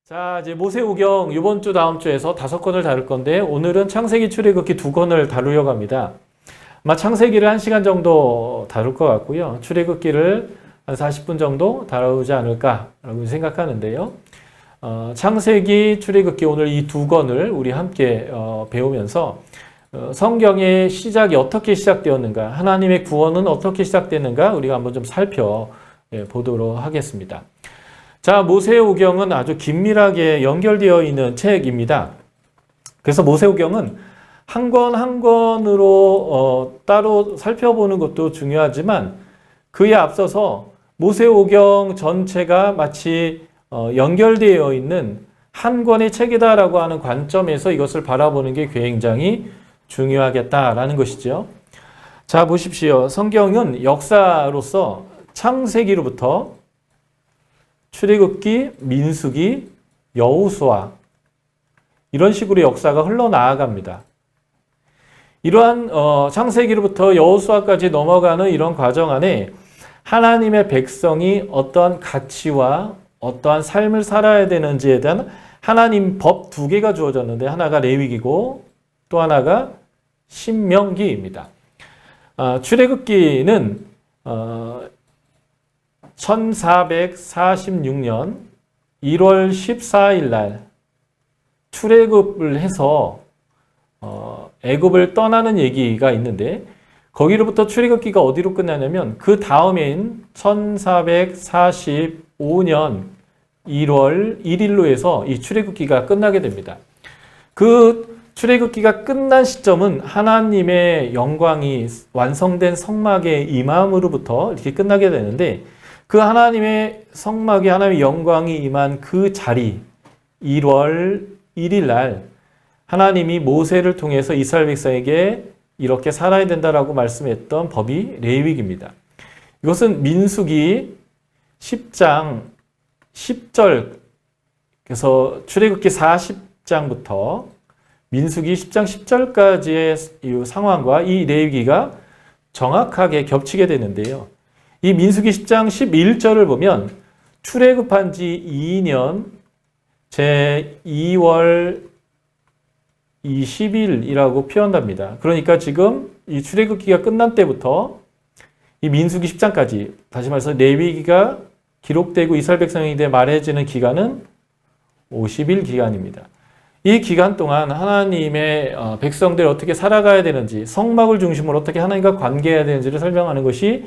자, 이제 모세오경 이번 주 다음 주에서 5권을 다룰 건데 오늘은 창세기 출애굽기 2권을 다루려고 합니다. 아마 창세기를 1시간 정도 다룰 것 같고요. 출애굽기를 한 40분 정도 다루지 않을까라고 생각하는데요. 창세기, 출애굽기 오늘 이 2권을 우리 함께 배우면서 성경의 시작이 어떻게 시작되었는가, 하나님의 구원은 어떻게 시작됐는가 우리가 한번 좀 살펴보도록 하겠습니다. 자, 모세오경은 아주 긴밀하게 연결되어 있는 책입니다. 그래서 모세오경은 한 권 한 권으로 따로 살펴보는 것도 중요하지만 그에 앞서서 모세오경 전체가 마치 연결되어 있는 한 권의 책이다라고 하는 관점에서 이것을 바라보는 게 굉장히 중요하겠다라는 것이죠. 자, 보십시오. 성경은 역사로서 창세기로부터 출애굽기, 민수기, 여호수아 이런 식으로 역사가 흘러나아갑니다. 이러한 창세기로부터 여호수아까지 넘어가는 이런 과정 안에 하나님의 백성이 어떠한 가치와 어떠한 삶을 살아야 되는지에 대한 하나님 법 2개가 주어졌는데 하나가 레위기고 또 하나가 신명기입니다. 출애굽기는 1446년 1월 14일 날 출애굽을 해서 애굽을 떠나는 얘기가 있는데 거기로부터 출애굽기가 어디로 끝나냐면 그 다음해인 1445년 1월 1일로 해서 이 출애굽기가 끝나게 됩니다. 그 출애굽기가 끝난 시점은 하나님의 영광이 완성된 성막에 임함으로부터 이렇게 끝나게 되는데 그 하나님의 성막에 하나님의 영광이 임한 그 자리 1월 1일 날 하나님이 모세를 통해서 이스라엘 백성에게 이렇게 살아야 된다라고 말씀했던 법이 레위기입니다. 이것은 민수기 10장 10절 그래서 출애굽기 40장부터 민수기 10장 10절까지의 이 상황과 이 레위기가 정확하게 겹치게 되는데요. 이 민수기 10장 11절을 보면 출애굽한 지 2년 제2월 20일이라고 표현합니다. 그러니까 지금 이 출애굽기가 끝난 때부터 이 민수기 10장까지 다시 말해서 레위기가 기록되고 이스라엘 백성에게 말해지는 기간은 50일 기간입니다. 이 기간 동안 하나님의 백성들이 어떻게 살아가야 되는지 성막을 중심으로 어떻게 하나님과 관계해야 되는지를 설명하는 것이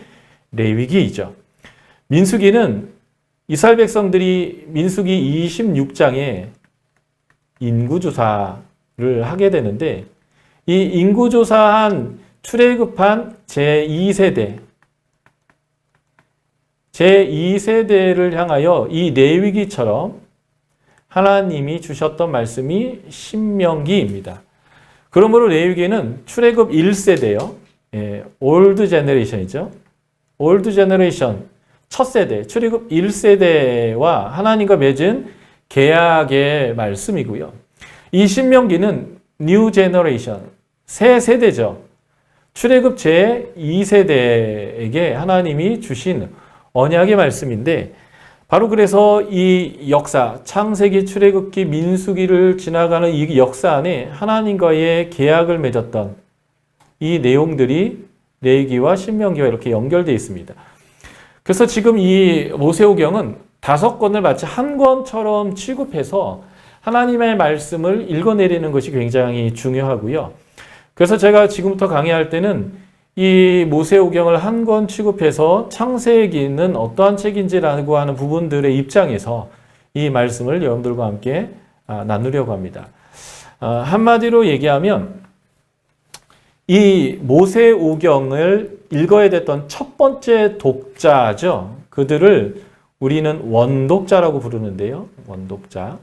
레위기이죠. 민수기는 이스라엘 백성들이 민수기 26장에 인구조사를 하게 되는데 이 인구조사한 출애굽한 제2세대를 향하여 이 레위기처럼 하나님이 주셨던 말씀이 신명기입니다. 그러므로 레위기는 출애굽 1세대요. 올드 제너레이션이죠. 올드 제너레이션, 첫 세대, 출애굽 1세대와 하나님과 맺은 계약의 말씀이고요. 이 신명기는 뉴 제너레이션, 새 세대죠. 출애굽 제2세대에게 하나님이 주신 언약의 말씀인데 바로 그래서 이 역사, 창세기, 출애굽기, 민수기를 지나가는 이 역사 안에 하나님과의 계약을 맺었던 이 내용들이 레위기와 신명기와 이렇게 연결되어 있습니다. 그래서 지금 이 모세오경은 5권을 마치 한 권처럼 취급해서 하나님의 말씀을 읽어내리는 것이 굉장히 중요하고요. 그래서 제가 지금부터 강의할 때는 이 모세오경을 한 권 취급해서 창세기는 어떠한 책인지라고 하는 부분들의 입장에서 이 말씀을 여러분들과 함께 나누려고 합니다. 한마디로 얘기하면 이 모세오경을 읽어야 됐던 첫 번째 독자죠. 그들을 우리는 원독자라고 부르는데요. 원독자.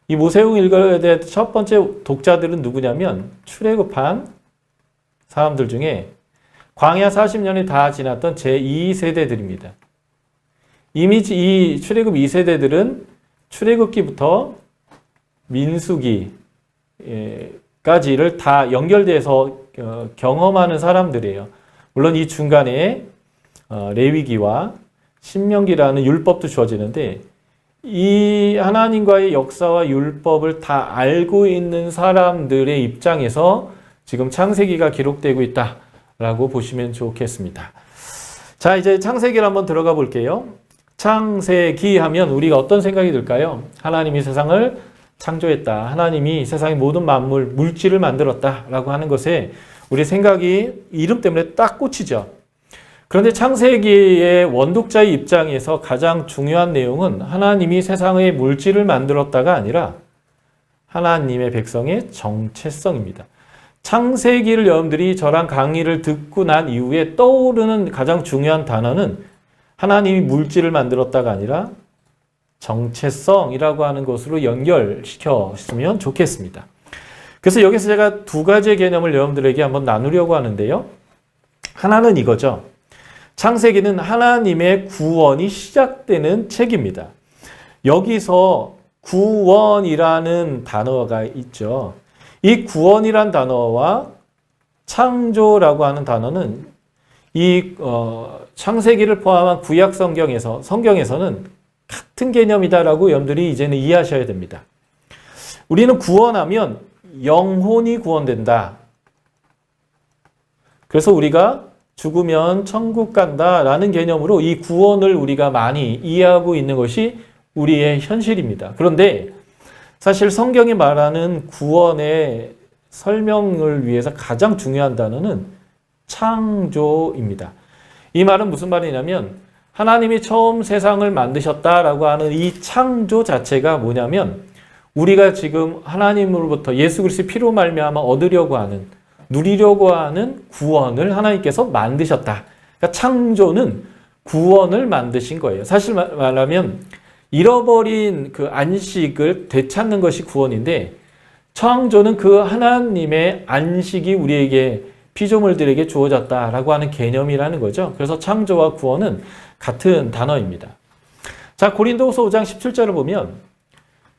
이 모세오경을 읽어야 될 첫 번째 독자들은 누구냐면 출애굽한 사람들 중에 광야 40년이 다 지났던 제2세대들입니다. 이미 이 출애굽 2세대들은 출애굽기부터 민수기까지를 다 연결돼서 경험하는 사람들이에요. 물론 이 중간에 레위기와 신명기라는 율법도 주어지는데 이 하나님과의 역사와 율법을 다 알고 있는 사람들의 입장에서 지금 창세기가 기록되고 있다라고 보시면 좋겠습니다. 자, 이제 창세기를 한번 들어가 볼게요. 창세기 하면 우리가 어떤 생각이 들까요? 하나님이 세상을 창조했다. 하나님이 세상의 모든 만물, 물질을 만들었다라고 하는 것에 우리 생각이 이름 때문에 딱 꽂히죠. 그런데 창세기의 원독자의 입장에서 가장 중요한 내용은 하나님이 세상의 물질을 만들었다가 아니라 하나님의 백성의 정체성입니다. 창세기를 여러분들이 저랑 강의를 듣고 난 이후에 떠오르는 가장 중요한 단어는 하나님이 물질을 만들었다가 아니라 정체성이라고 하는 것으로 연결시켰으면 좋겠습니다. 그래서 여기서 제가 두 가지의 개념을 여러분들에게 한번 나누려고 하는데요. 하나는 이거죠. 창세기는 하나님의 구원이 시작되는 책입니다. 여기서 구원이라는 단어가 있죠. 이 구원이란 단어와 창조라고 하는 단어는 이 창세기를 포함한 구약 성경에서는 같은 개념이다라고 여러분들이 이제는 이해하셔야 됩니다. 우리는 구원하면 영혼이 구원된다. 그래서 우리가 죽으면 천국 간다라는 개념으로 이 구원을 우리가 많이 이해하고 있는 것이 우리의 현실입니다. 그런데 사실 성경이 말하는 구원의 설명을 위해서 가장 중요한 단어는 창조입니다. 이 말은 무슨 말이냐면 하나님이 처음 세상을 만드셨다라고 하는 이 창조 자체가 뭐냐면 우리가 지금 하나님으로부터 예수 그리스도의 피로 말미암아 얻으려고 하는 누리려고 하는 구원을 하나님께서 만드셨다. 그러니까 창조는 구원을 만드신 거예요. 사실 말하면 잃어버린 그 안식을 되찾는 것이 구원인데 창조는 그 하나님의 안식이 우리에게 피조물들에게 주어졌다라고 하는 개념이라는 거죠. 그래서 창조와 구원은 같은 단어입니다. 자, 고린도후서 5장 17절을 보면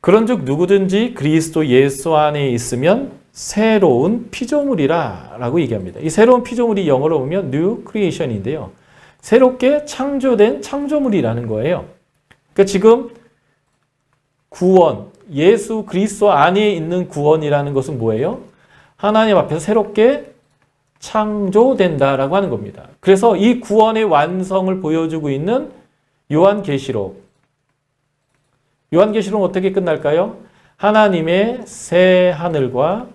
그런즉 누구든지 그리스도 예수 안에 있으면 새로운 피조물이라 라고 얘기합니다. 이 새로운 피조물이 영어로 보면 new creation인데요. 새롭게 창조된 창조물이라는 거예요. 그러니까 지금 구원, 예수 그리스도 안에 있는 구원이라는 것은 뭐예요? 하나님 앞에서 새롭게 창조된다라고 하는 겁니다. 그래서 이 구원의 완성을 보여주고 있는 요한계시록은 어떻게 끝날까요? 하나님의 새 하늘과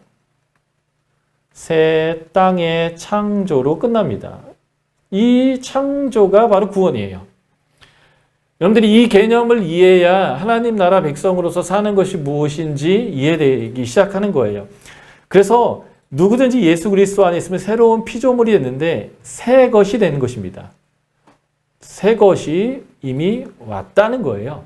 새 땅의 창조로 끝납니다. 이 창조가 바로 구원이에요. 여러분들이 이 개념을 이해해야 하나님 나라 백성으로서 사는 것이 무엇인지 이해되기 시작하는 거예요. 그래서 누구든지 예수 그리스도 안에 있으면 새로운 피조물이 됐는데 새 것이 되는 것입니다. 새 것이 이미 왔다는 거예요.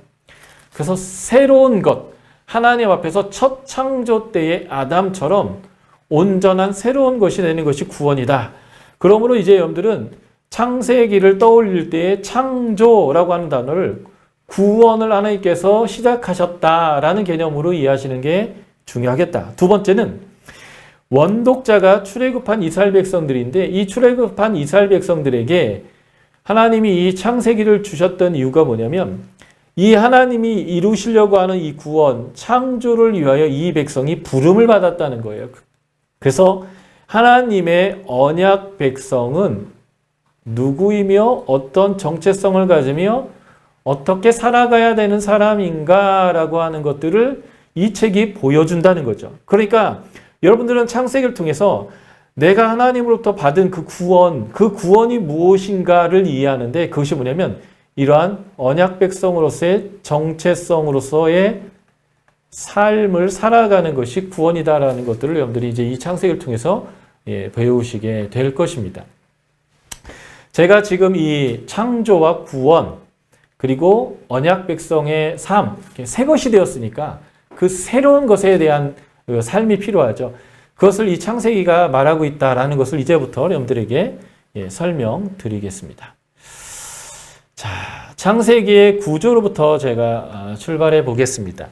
그래서 새로운 것, 하나님 앞에서 첫 창조 때의 아담처럼 온전한 새로운 것이 되는 것이 구원이다. 그러므로 이제 여러분들은 창세기를 떠올릴 때의 창조라고 하는 단어를 구원을 하나님께서 시작하셨다라는 개념으로 이해하시는 게 중요하겠다. 두 번째는 원독자가 출애굽한 이스라엘 백성들인데 이 출애굽한 이스라엘 백성들에게 하나님이 이 창세기를 주셨던 이유가 뭐냐면 이 하나님이 이루시려고 하는 이 구원, 창조를 위하여 이 백성이 부름을 받았다는 거예요. 그래서 하나님의 언약 백성은 누구이며 어떤 정체성을 가지며 어떻게 살아가야 되는 사람인가라고 하는 것들을 이 책이 보여준다는 거죠. 그러니까 여러분들은 창세기를 통해서 내가 하나님으로부터 받은 그 구원이 무엇인가를 이해하는데 그것이 뭐냐면 이러한 언약 백성으로서의 정체성으로서의 삶을 살아가는 것이 구원이다라는 것들을 여러분들이 이제 이 창세기를 통해서 배우시게 될 것입니다. 제가 지금 이 창조와 구원 그리고 언약 백성의 삶, 새 것이 되었으니까 그 새로운 것에 대한 삶이 필요하죠. 그것을 이 창세기가 말하고 있다라는 것을 이제부터 여러분들에게 설명드리겠습니다. 자, 창세기의 구조로부터 제가 출발해 보겠습니다.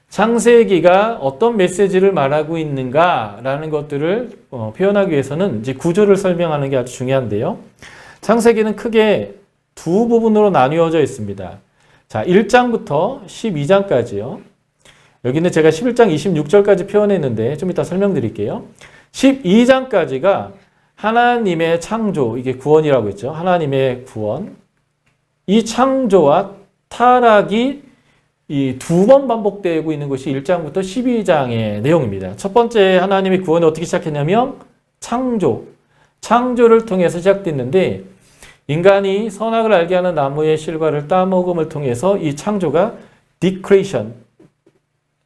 창세기가 어떤 메시지를 말하고 있는가라는 것들을 표현하기 위해서는 이제 구조를 설명하는 게 아주 중요한데요. 창세기는 크게 두 부분으로 나뉘어져 있습니다. 자, 1장부터 12장까지요. 여기는 제가 11장 26절까지 표현했는데 좀 이따 설명드릴게요. 12장까지가 하나님의 창조, 이게 구원이라고 했죠. 하나님의 구원. 이 창조와 타락이 이 두 번 반복되고 있는 것이 1장부터 12장의 내용입니다. 첫 번째 하나님의 구원이 어떻게 시작했냐면 창조를 통해서 시작됐는데 인간이 선악을 알게 하는 나무의 실과를 따먹음을 통해서 이 창조가 디크레이션,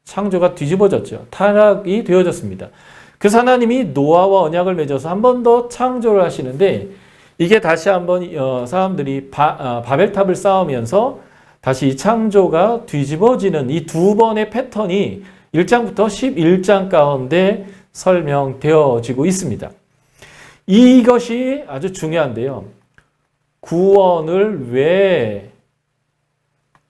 창조가 뒤집어졌죠. 타락이 되어졌습니다. 그래서 하나님이 노아와 언약을 맺어서 한 번 더 창조를 하시는데 이게 다시 한번 사람들이 바벨탑을 쌓으면서 다시 이 창조가 뒤집어지는 이 두 번의 패턴이 1장부터 11장 가운데 설명되어지고 있습니다. 이것이 아주 중요한데요. 구원을 왜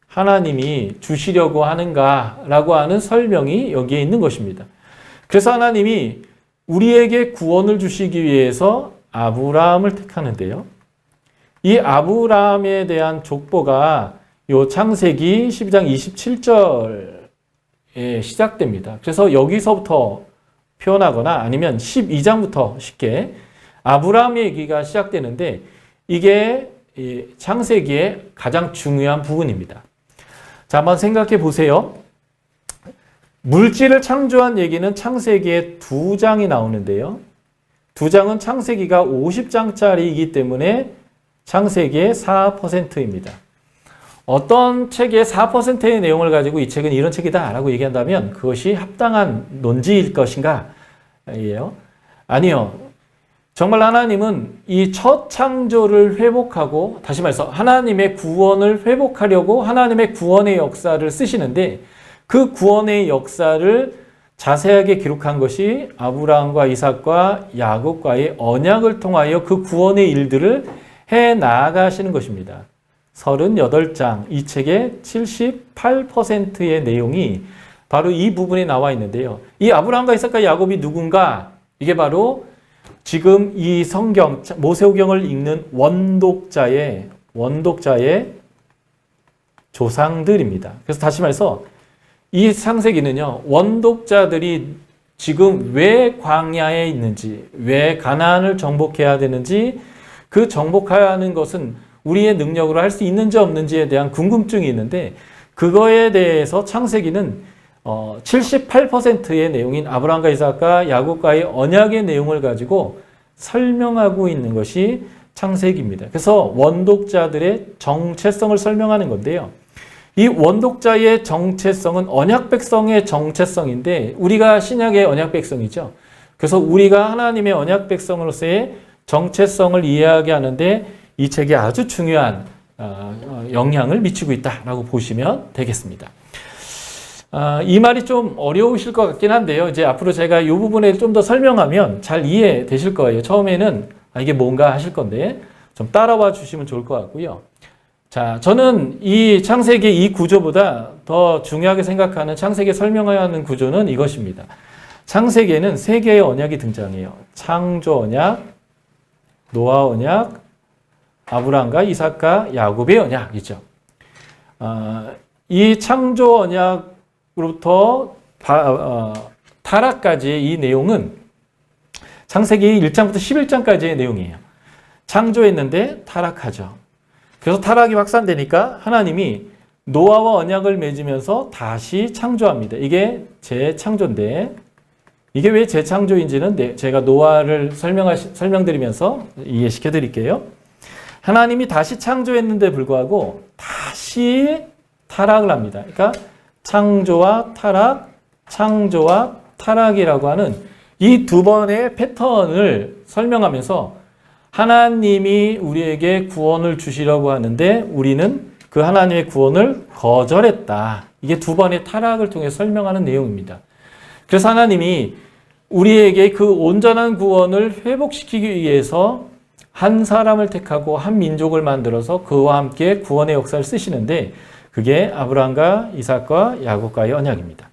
하나님이 주시려고 하는가라고 하는 설명이 여기에 있는 것입니다. 그래서 하나님이 우리에게 구원을 주시기 위해서 아브라함을 택하는데요. 이 아브라함에 대한 족보가 요 창세기 12장 27절에 시작됩니다. 그래서 여기서부터 표현하거나 아니면 12장부터 쉽게 아브라함의 얘기가 시작되는데 이게 창세기의 가장 중요한 부분입니다. 자, 한번 생각해 보세요. 물질을 창조한 얘기는 창세기에 2장이 나오는데요. 2장은 창세기가 50장짜리이기 때문에 창세기의 4%입니다. 어떤 책의 4%의 내용을 가지고 이 책은 이런 책이다 라고 얘기한다면 그것이 합당한 논지일 것인가? 예요. 아니요. 정말 하나님은 이 첫 창조를 회복하고 다시 말해서 하나님의 구원을 회복하려고 하나님의 구원의 역사를 쓰시는데 그 구원의 역사를 자세하게 기록한 것이 아브라함과 이삭과 야곱과의 언약을 통하여 그 구원의 일들을 해 나아가시는 것입니다. 38장, 이 책의 78%의 내용이 바로 이 부분에 나와 있는데요. 이 아브라함과 이삭과 야곱이 누군가? 이게 바로 지금 이 성경, 모세오경을 읽는 원독자의 조상들입니다. 그래서 다시 말해서 이 창세기는요, 원독자들이 지금 왜 광야에 있는지, 왜 가나안을 정복해야 되는지, 그 정복해야 하는 것은 우리의 능력으로 할 수 있는지 없는지에 대한 궁금증이 있는데 그거에 대해서 창세기는 78%의 내용인 아브라함과 이삭과 야곱과의 언약의 내용을 가지고 설명하고 있는 것이 창세기입니다. 그래서 원독자들의 정체성을 설명하는 건데요. 이 원독자의 정체성은 언약 백성의 정체성인데 우리가 신약의 언약 백성이죠. 그래서 우리가 하나님의 언약 백성으로서의 정체성을 이해하게 하는데 이 책이 아주 중요한 영향을 미치고 있다라고 보시면 되겠습니다. 이 말이 좀 어려우실 것 같긴 한데요. 이제 앞으로 제가 이 부분에 좀 더 설명하면 잘 이해되실 거예요. 처음에는 이게 뭔가 하실 건데 좀 따라와 주시면 좋을 것 같고요. 자, 저는 이 창세기 이 구조보다 더 중요하게 생각하는 창세기 설명해야 하는 구조는 이것입니다. 창세기에는 세 개의 언약이 등장해요. 창조 언약, 노아 언약, 아브라함과 이삭과 야곱의 언약이죠. 이 창조 언약으로부터 타락까지의 이 내용은 창세기 1장부터 11장까지의 내용이에요. 창조했는데 타락하죠. 그래서 타락이 확산되니까 하나님이 노아와 언약을 맺으면서 다시 창조합니다. 이게 재창조인데 이게 왜 재창조인지는 제가 노아를 설명드리면서 이해시켜 드릴게요. 하나님이 다시 창조했는데 불구하고 다시 타락을 합니다. 그러니까 창조와 타락이라고 하는 이 두 번의 패턴을 설명하면서 하나님이 우리에게 구원을 주시려고 하는데 우리는 그 하나님의 구원을 거절했다. 이게 두 번의 타락을 통해 설명하는 내용입니다. 그래서 하나님이 우리에게 그 온전한 구원을 회복시키기 위해서 한 사람을 택하고 한 민족을 만들어서 그와 함께 구원의 역사를 쓰시는데 그게 아브라함과 이삭과 야곱과의 언약입니다.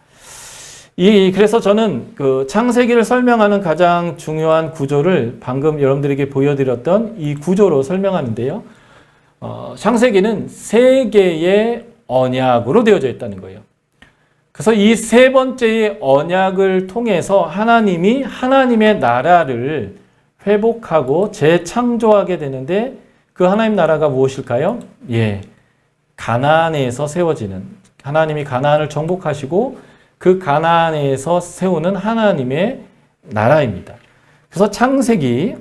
그래서 저는 그 창세기를 설명하는 가장 중요한 구조를 방금 여러분들에게 보여드렸던 이 구조로 설명하는데요. 창세기는 세 개의 언약으로 되어져 있다는 거예요. 그래서 이 세 번째의 언약을 통해서 하나님이 하나님의 나라를 회복하고 재창조하게 되는데 그 하나님 나라가 무엇일까요? 예, 가나안에서 세워지는, 하나님이 가나안을 정복하시고 그 가나안에서 세우는 하나님의 나라입니다. 그래서 창세기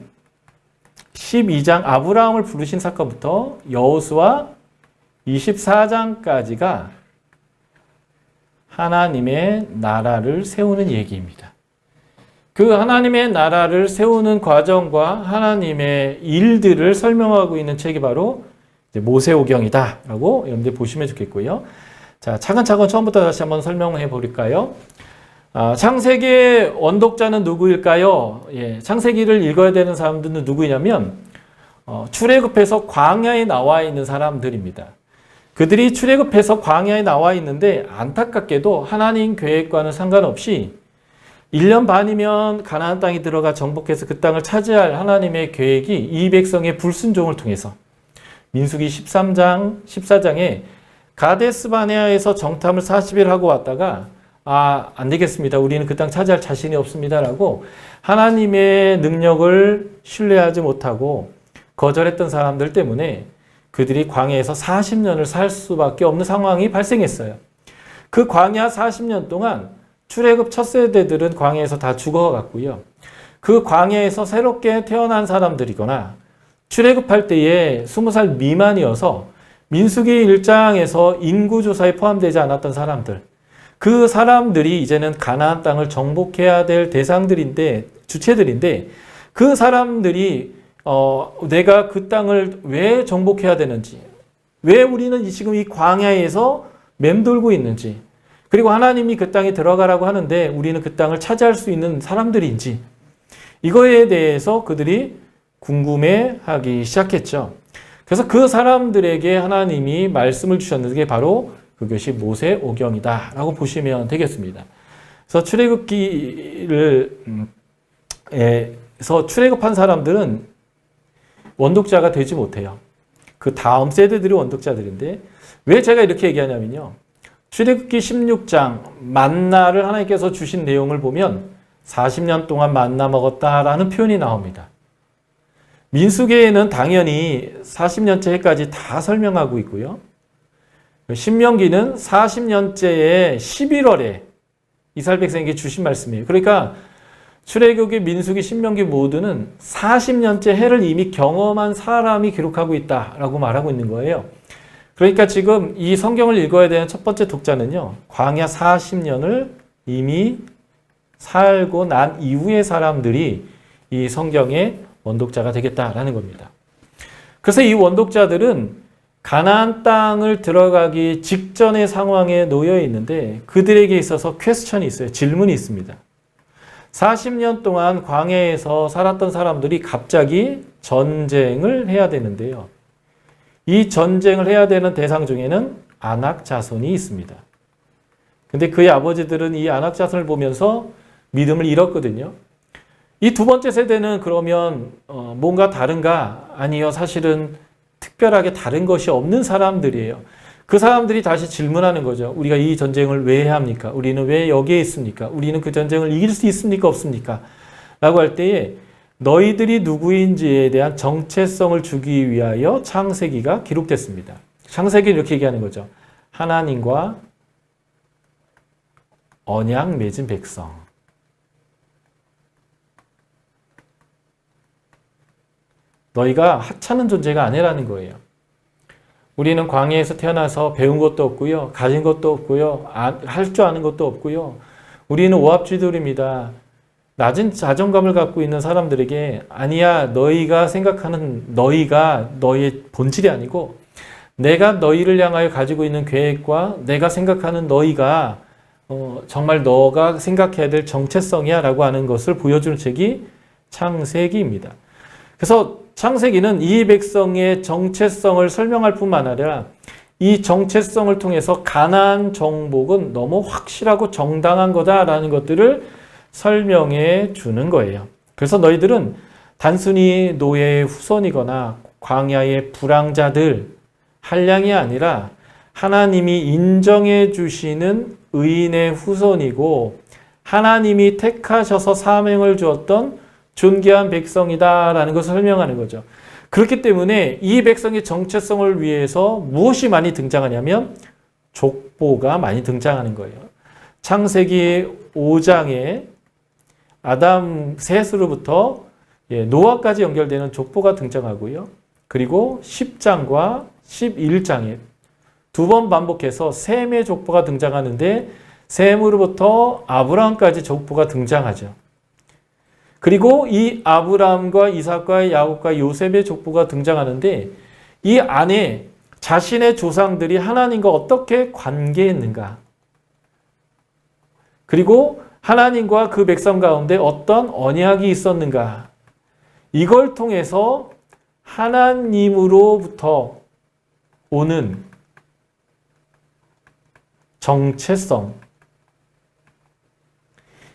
12장 아브라함을 부르신 사건부터 여호수아 24장까지가 하나님의 나라를 세우는 얘기입니다. 그 하나님의 나라를 세우는 과정과 하나님의 일들을 설명하고 있는 책이 바로 모세오경이다라고 여러분들 보시면 좋겠고요. 자, 차근차근 처음부터 다시 한번 설명해 볼까요? 창세기의 원독자는 누구일까요? 예, 창세기를 읽어야 되는 사람들은 누구냐면 출애굽해서 광야에 나와 있는 사람들입니다. 그들이 출애굽해서 광야에 나와 있는데 안타깝게도 하나님 계획과는 상관없이 1년 반이면 가나안 땅에 들어가 정복해서 그 땅을 차지할 하나님의 계획이 이 백성의 불순종을 통해서 민수기 13장, 14장에 가데스 바네아에서 정탐을 40일 하고 왔다가 안 되겠습니다. 우리는 그 땅 차지할 자신이 없습니다라고 하나님의 능력을 신뢰하지 못하고 거절했던 사람들 때문에 그들이 광야에서 40년을 살 수밖에 없는 상황이 발생했어요. 그 광야 40년 동안 출애굽 첫 세대들은 광야에서 다 죽어갔고요. 그 광야에서 새롭게 태어난 사람들이거나 출애굽할 때에 20살 미만이어서 민수기 1장에서 인구조사에 포함되지 않았던 사람들, 그 사람들이 이제는 가나안 땅을 정복해야 될 대상들인데, 주체들인데 그 사람들이 내가 그 땅을 왜 정복해야 되는지, 왜 우리는 지금 이 광야에서 맴돌고 있는지, 그리고 하나님이 그 땅에 들어가라고 하는데 우리는 그 땅을 차지할 수 있는 사람들인지, 이거에 대해서 그들이 궁금해하기 시작했죠. 그래서 그 사람들에게 하나님이 말씀을 주셨는 게 바로 그것이 모세오경이다라고 보시면 되겠습니다. 그래서 출애굽기를 에서 출애굽한 사람들은 원독자가 되지 못해요. 그 다음 세대들이 원독자들인데 왜 제가 이렇게 얘기하냐면요. 출애굽기 16장 만나를 하나님께서 주신 내용을 보면 40년 동안 만나 먹었다라는 표현이 나옵니다. 민수기에는 당연히 40년째 해까지 다 설명하고 있고요. 신명기는 40년째의 11월에 이스라엘 백성에게 주신 말씀이에요. 그러니까 출애굽기, 민수기, 신명기 모두는 40년째 해를 이미 경험한 사람이 기록하고 있다라고 말하고 있는 거예요. 그러니까 지금 이 성경을 읽어야 되는 첫 번째 독자는요, 광야 40년을 이미 살고 난 이후의 사람들이 이 성경의 원독자가 되겠다라는 겁니다. 그래서 이 원독자들은 가나안 땅을 들어가기 직전의 상황에 놓여 있는데 그들에게 있어서 퀘스천이 있어요. 질문이 있습니다. 40년 동안 광야에서 살았던 사람들이 갑자기 전쟁을 해야 되는데요. 이 전쟁을 해야 되는 대상 중에는 아낙 자손이 있습니다. 근데 그의 아버지들은 이 아낙 자손을 보면서 믿음을 잃었거든요. 이 두 번째 세대는 그러면 뭔가 다른가? 아니요, 사실은 특별하게 다른 것이 없는 사람들이에요. 그 사람들이 다시 질문하는 거죠. 우리가 이 전쟁을 왜 해야 합니까? 우리는 왜 여기에 있습니까? 우리는 그 전쟁을 이길 수 있습니까? 없습니까? 라고 할 때에 너희들이 누구인지에 대한 정체성을 주기 위하여 창세기가 기록됐습니다. 창세기는 이렇게 얘기하는 거죠. 하나님과 언약 맺은 백성. 너희가 하찮은 존재가 아니라는 거예요. 우리는 광야에서 태어나서 배운 것도 없고요. 가진 것도 없고요. 할 줄 아는 것도 없고요. 우리는 오합지졸입니다. 낮은 자존감을 갖고 있는 사람들에게 아니야, 너희가 생각하는 너희가 너희의 본질이 아니고 내가 너희를 향하여 가지고 있는 계획과 내가 생각하는 너희가 정말 너가 생각해야 될 정체성이야 라고 하는 것을 보여주는 책이 창세기입니다. 그래서 창세기는 이 백성의 정체성을 설명할 뿐만 아니라 이 정체성을 통해서 가나안 정복은 너무 확실하고 정당한 거다라는 것들을 설명해 주는 거예요. 그래서 너희들은 단순히 노예의 후손이거나 광야의 불황자들, 한량이 아니라 하나님이 인정해 주시는 의인의 후손이고 하나님이 택하셔서 사명을 주었던 존귀한 백성이다라는 것을 설명하는 거죠. 그렇기 때문에 이 백성의 정체성을 위해서 무엇이 많이 등장하냐면 족보가 많이 등장하는 거예요. 창세기 5장에 아담 셋으로부터 노아까지 연결되는 족보가 등장하고요. 그리고 10장과 11장에 두 번 반복해서 셈의 족보가 등장하는데 셈으로부터 아브라함까지 족보가 등장하죠. 그리고 이 아브라함과 이삭과 야곱과 요셉의 족보가 등장하는데 이 안에 자신의 조상들이 하나님과 어떻게 관계했는가, 그리고 하나님과 그 백성 가운데 어떤 언약이 있었는가, 이걸 통해서 하나님으로부터 오는 정체성,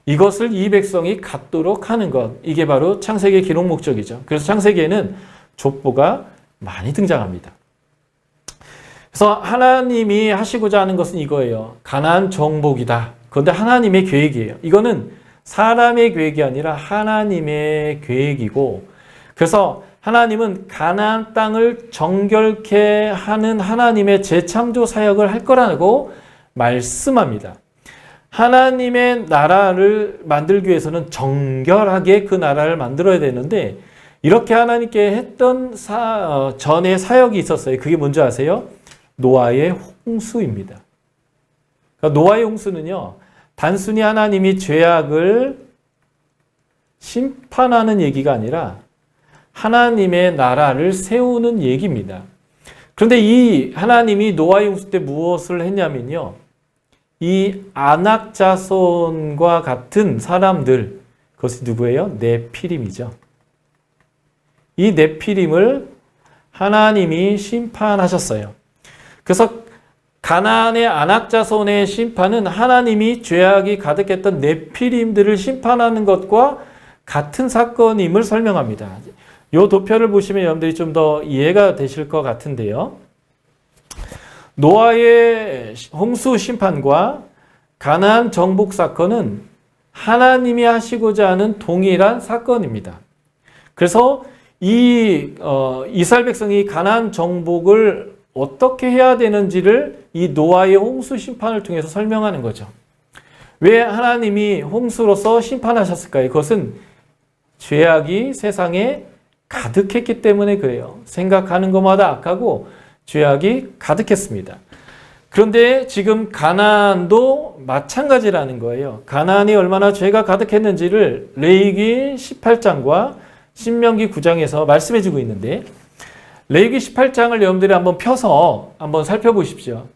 이것을 이 백성이 갖도록 하는 것, 이게 바로 창세기의 기록 목적이죠. 그래서 창세기에는 족보가 많이 등장합니다. 그래서 하나님이 하시고자 하는 것은 이거예요. 가나안 정복이다. 그런데 하나님의 계획이에요. 이거는 사람의 계획이 아니라 하나님의 계획이고, 그래서 하나님은 가나안 땅을 정결케 하는 하나님의 재창조 사역을 할 거라고 말씀합니다. 하나님의 나라를 만들기 위해서는 정결하게 그 나라를 만들어야 되는데, 이렇게 하나님께 했던 전에 사역이 있었어요. 그게 뭔지 아세요? 노아의 홍수입니다. 그러니까 노아의 홍수는요, 단순히 하나님이 죄악을 심판하는 얘기가 아니라 하나님의 나라를 세우는 얘기입니다. 그런데 이 하나님이 노아의 홍수 때 무엇을 했냐면요, 이 아낙자손과 같은 사람들, 그것이 누구예요? 네피림이죠. 이 네피림을 하나님이 심판하셨어요. 그래서 가나안의 아낙자손의 심판은 하나님이 죄악이 가득했던 네피림들을 심판하는 것과 같은 사건임을 설명합니다. 이 도표를 보시면 여러분들이 좀 더 이해가 되실 것 같은데요. 노아의 홍수 심판과 가나안 정복 사건은 하나님이 하시고자 하는 동일한 사건입니다. 그래서 이 이스라엘 백성이 가나안 정복을 어떻게 해야 되는지를 이 노아의 홍수 심판을 통해서 설명하는 거죠. 왜 하나님이 홍수로서 심판하셨을까요? 그것은 죄악이 세상에 가득했기 때문에 그래요. 생각하는 것마다 악하고 죄악이 가득했습니다. 그런데 지금 가나안도 마찬가지라는 거예요. 가나안이 얼마나 죄가 가득했는지를 레위기 18장과 신명기 9장에서 말씀해 주고 있는데, 레위기 18장을 여러분들이 한번 펴서 한번 살펴보십시오.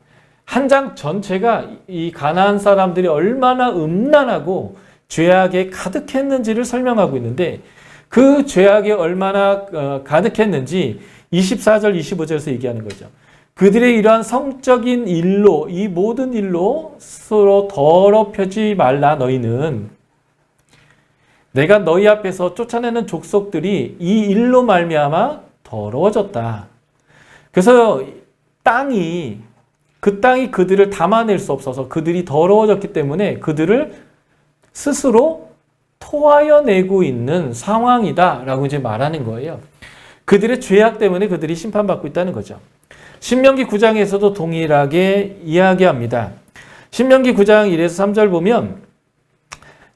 한 장 전체가 이 가나안 사람들이 얼마나 음란하고 죄악에 가득했는지를 설명하고 있는데, 그 죄악이 얼마나 가득했는지 24절, 25절에서 얘기하는 거죠. 그들의 이러한 성적인 일로, 이 모든 일로 스스로 더럽혀지 말라. 너희는 내가 너희 앞에서 쫓아내는 족속들이 이 일로 말미암아 더러워졌다. 그래서 그 땅이 그들을 담아낼 수 없어서 그들이 더러워졌기 때문에 그들을 스스로 토하여 내고 있는 상황이다 라고 이제 말하는 거예요. 그들의 죄악 때문에 그들이 심판받고 있다는 거죠. 신명기 9장에서도 동일하게 이야기합니다. 신명기 9장 1에서 3절 보면,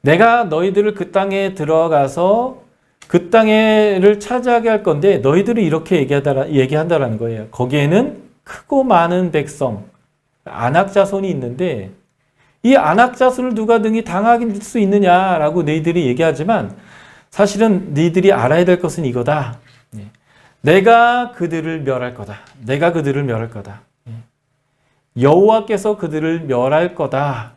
내가 너희들을 그 땅에 들어가서 그 땅을 차지하게 할 건데 너희들은 이렇게 얘기한다라는 거예요. 거기에는 크고 많은 백성, 아낙자손이 있는데 이 아낙자손을 누가 능히 당할 수 있느냐라고 너희들이 얘기하지만, 사실은 너희들이 알아야 될 것은 이거다. 내가 그들을 멸할 거다. 내가 그들을 멸할 거다. 여호와께서 그들을 멸할 거다.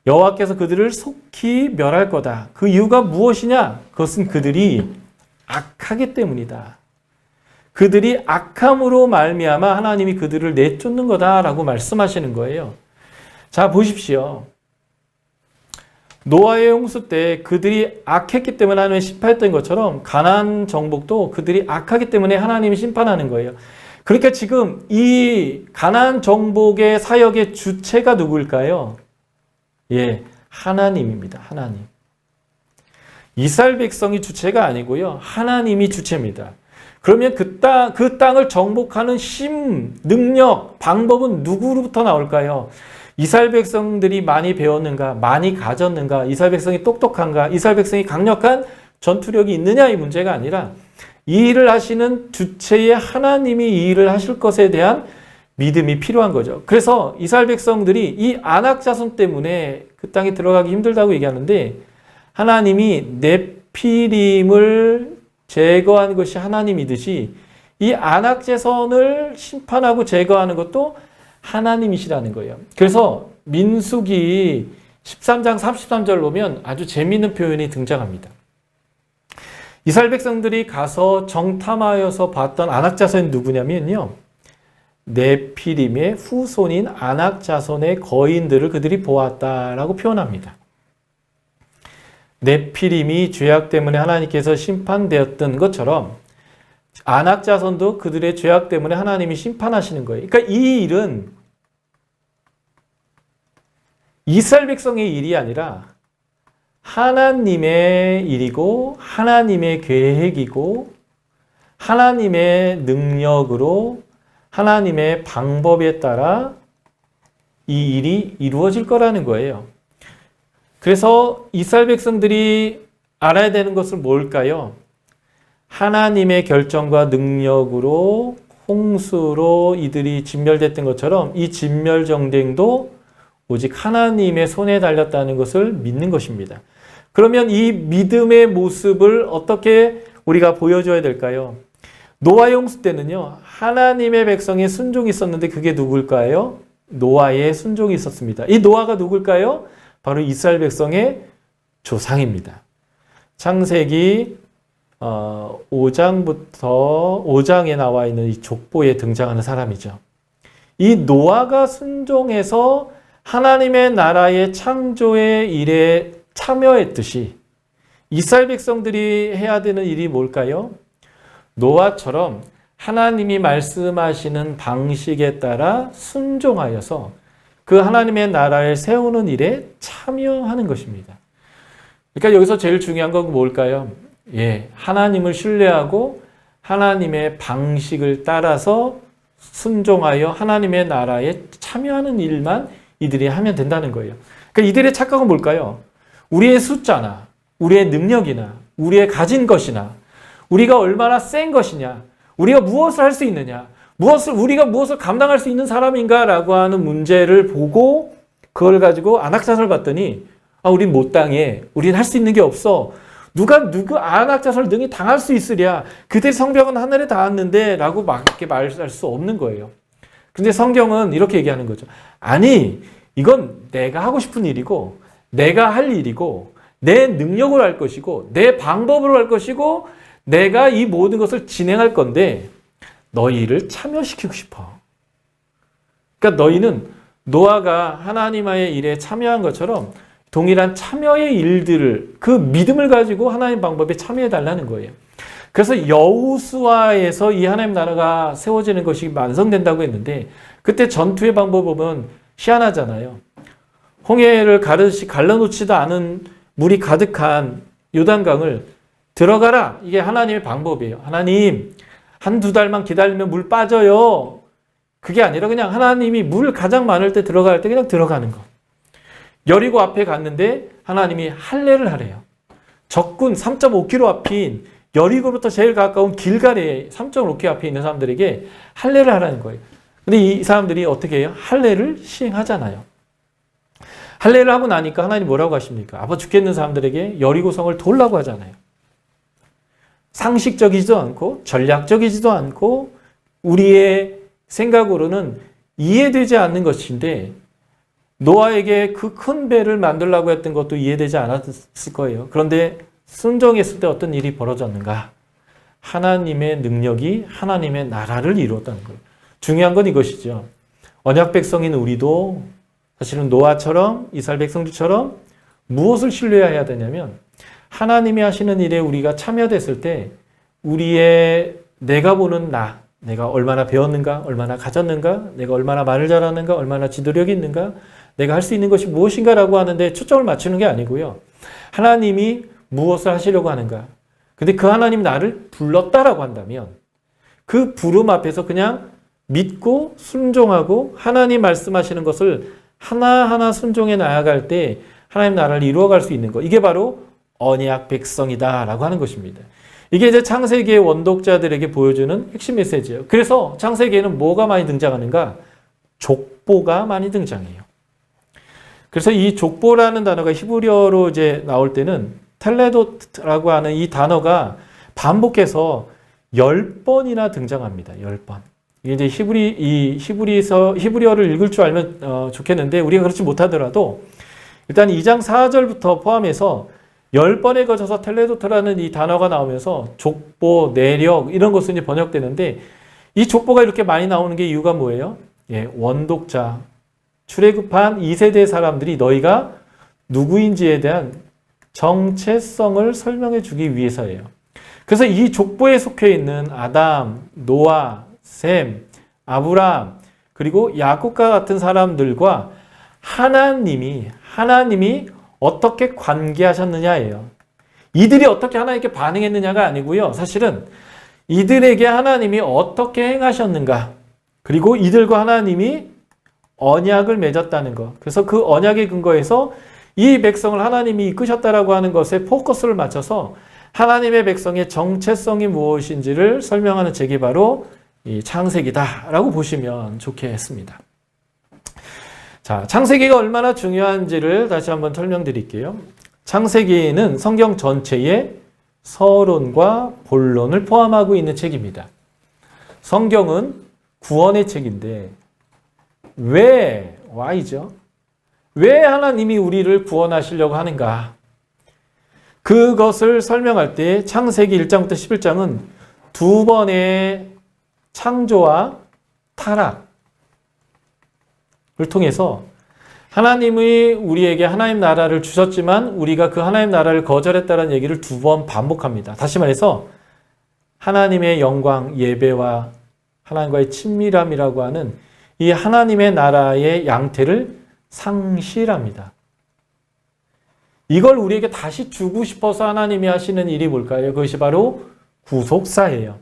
여호와께서 그들을 속히 멸할 거다. 그 이유가 무엇이냐? 그것은 그들이 악하기 때문이다. 그들이 악함으로 말미암아 하나님이 그들을 내쫓는 거다라고 말씀하시는 거예요. 자, 보십시오. 노아의 홍수 때 그들이 악했기 때문에 하나님이 심판했던 것처럼 가나안 정복도 그들이 악하기 때문에 하나님이 심판하는 거예요. 그러니까 지금 이 가나안 정복의 사역의 주체가 누구일까요? 예, 하나님입니다. 하나님. 이스라엘 백성이 주체가 아니고요. 하나님이 주체입니다. 그러면 그 땅을 정복하는 힘, 능력, 방법은 누구로부터 나올까요? 이스라엘 백성들이 많이 배웠는가? 많이 가졌는가? 이스라엘 백성이 똑똑한가? 이스라엘 백성이 강력한 전투력이 있느냐? 이 문제가 아니라 이 일을 하시는 주체의 하나님이 이 일을 하실 것에 대한 믿음이 필요한 거죠. 그래서 이스라엘 백성들이 이 아낙 자손 때문에 그 땅에 들어가기 힘들다고 얘기하는데 하나님이 네피림을 제거한 것이 하나님이듯이 이 아낙 자손을 심판하고 제거하는 것도 하나님이시라는 거예요. 그래서 민수기 13장 33절 보면 아주 재미있는 표현이 등장합니다. 이스라엘 백성들이 가서 정탐하여서 봤던 아낙 자손이 누구냐면요. 네피림의 후손인 아낙 자손의 거인들을 그들이 보았다라고 표현합니다. 네피림이 죄악 때문에 하나님께서 심판되었던 것처럼 아낙 자손도 그들의 죄악 때문에 하나님이 심판하시는 거예요. 그러니까 이 일은 이스라엘 백성의 일이 아니라 하나님의 일이고 하나님의 계획이고 하나님의 능력으로 하나님의 방법에 따라 이 일이 이루어질 거라는 거예요. 그래서 이스라엘 백성들이 알아야 되는 것은 뭘까요? 하나님의 결정과 능력으로 홍수로 이들이 진멸됐던 것처럼 이 진멸 전쟁도 오직 하나님의 손에 달렸다는 것을 믿는 것입니다. 그러면 이 믿음의 모습을 어떻게 우리가 보여줘야 될까요? 노아의 홍수 때는요, 하나님의 백성의 순종이 있었는데 그게 누굴까요? 노아의 순종이 있었습니다. 이 노아가 누굴까요? 바로 이스라엘 백성의 조상입니다. 창세기 5장에 나와 있는 이 족보에 등장하는 사람이죠. 이 노아가 순종해서 하나님의 나라의 창조의 일에 참여했듯이 이스라엘 백성들이 해야 되는 일이 뭘까요? 노아처럼 하나님이 말씀하시는 방식에 따라 순종하여서 그 하나님의 나라를 세우는 일에 참여하는 것입니다. 그러니까 여기서 제일 중요한 건 뭘까요? 예, 하나님을 신뢰하고 하나님의 방식을 따라서 순종하여 하나님의 나라에 참여하는 일만 이들이 하면 된다는 거예요. 그러니까 이들의 착각은 뭘까요? 우리의 숫자나 우리의 능력이나 우리의 가진 것이나 우리가 얼마나 센 것이냐, 우리가 무엇을 할 수 있느냐, 우리가 무엇을 감당할 수 있는 사람인가라고 하는 문제를 보고 그걸 가지고 아낙자손을 봤더니 우린 못 당해, 우린 할 수 있는 게 없어, 누가 아낙자손을 능히 당할 수 있으랴, 그들의 성벽은 하늘에 닿았는데 라고 막 이렇게 말할 수 없는 거예요. 근데 성경은 이렇게 얘기하는 거죠. 아니, 이건 내가 하고 싶은 일이고 내가 할 일이고 내 능력으로 할 것이고 내 방법으로 할 것이고 내가 이 모든 것을 진행할 건데 너희를 참여시키고 싶어. 그러니까 너희는 노아가 하나님의 일에 참여한 것처럼 동일한 참여의 일들을, 그 믿음을 가지고 하나님 방법에 참여해달라는 거예요. 그래서 여호수아에서 이 하나님 나라가 세워지는 것이 완성된다고 했는데 그때 전투의 방법을 보면 희한하잖아요. 홍해를 갈라놓지도 않은 물이 가득한 요단강을 들어가라. 이게 하나님의 방법이에요. 하나님, 한두 달만 기다리면 물 빠져요. 그게 아니라 그냥 하나님이 물 가장 많을 때 들어갈 때 그냥 들어가는 거. 여리고 앞에 갔는데 하나님이 할례를 하래요. 적군 3.5km 앞인 여리고부터 제일 가까운 길갈에 3.5km 앞에 있는 사람들에게 할례를 하라는 거예요. 근데 이 사람들이 어떻게 해요? 할례를 시행하잖아요. 할례를 하고 나니까 하나님 뭐라고 하십니까? 아파 죽겠는 사람들에게 여리고성을 돌라고 하잖아요. 상식적이지도 않고 전략적이지도 않고 우리의 생각으로는 이해되지 않는 것인데 노아에게 그 큰 배를 만들라고 했던 것도 이해되지 않았을 거예요. 그런데 순종했을 때 어떤 일이 벌어졌는가? 하나님의 능력이 하나님의 나라를 이루었다는 거예요. 중요한 건 이것이죠. 언약 백성인 우리도 사실은 노아처럼 이스라엘 백성들처럼 무엇을 신뢰해야 되냐면 하나님이 하시는 일에 우리가 참여됐을 때 우리의 내가 보는 내가 얼마나 배웠는가, 얼마나 가졌는가, 내가 얼마나 말을 잘하는가, 얼마나 지도력이 있는가, 내가 할 수 있는 것이 무엇인가라고 하는데 초점을 맞추는 게 아니고요. 하나님이 무엇을 하시려고 하는가. 근데 그 하나님이 나를 불렀다라고 한다면 그 부름 앞에서 그냥 믿고 순종하고 하나님 말씀하시는 것을 하나하나 순종해 나아갈 때 하나님 나라를 이루어갈 수 있는 것. 이게 바로 언약 백성이다라고 하는 것입니다. 이게 이제 창세기의 원독자들에게 보여주는 핵심 메시지예요. 그래서 창세기에는 뭐가 많이 등장하는가? 족보가 많이 등장해요. 그래서 이 족보라는 단어가 히브리어로 이제 나올 때는 텔레도트라고 하는 이 단어가 반복해서 10번이나 등장합니다. 10번. 이게 이제 히브리어를 읽을 줄 알면 좋겠는데 우리가 그렇지 못하더라도 일단 2장 4절부터 포함해서 10번에 걸쳐서 텔레도트라는 이 단어가 나오면서 족보, 내력 이런 것은 이제 번역되는데 이 족보가 이렇게 많이 나오는 게 이유가 뭐예요? 예, 원독자, 출애굽한 2세대 사람들이 너희가 누구인지에 대한 정체성을 설명해 주기 위해서예요. 그래서 이 족보에 속해 있는 아담, 노아, 셈, 아브라함 그리고 야곱과 같은 사람들과 하나님이 어떻게 관계하셨느냐예요. 이들이 어떻게 하나님께 반응했느냐가 아니고요. 사실은 이들에게 하나님이 어떻게 행하셨는가 그리고 이들과 하나님이 언약을 맺었다는 것. 그래서 그 언약의 근거에서 이 백성을 하나님이 이끄셨다라고 하는 것에 포커스를 맞춰서 하나님의 백성의 정체성이 무엇인지를 설명하는 책이 바로 이 창세기다라고 보시면 좋겠습니다. 자, 창세기가 얼마나 중요한지를 다시 한번 설명드릴게요. 창세기는 성경 전체의 서론과 본론을 포함하고 있는 책입니다. 성경은 구원의 책인데 why죠? 왜 하나님이 우리를 구원하시려고 하는가? 그것을 설명할 때 창세기 1장부터 11장은 두 번의 창조와 타락을 통해서 하나님이 우리에게 하나님 나라를 주셨지만 우리가 그 하나님 나라를 거절했다는 얘기를 두 번 반복합니다. 다시 말해서 하나님의 영광, 예배와 하나님과의 친밀함이라고 하는 이 하나님의 나라의 양태를 상실합니다. 이걸 우리에게 다시 주고 싶어서 하나님이 하시는 일이 뭘까요? 그것이 바로 구속사예요.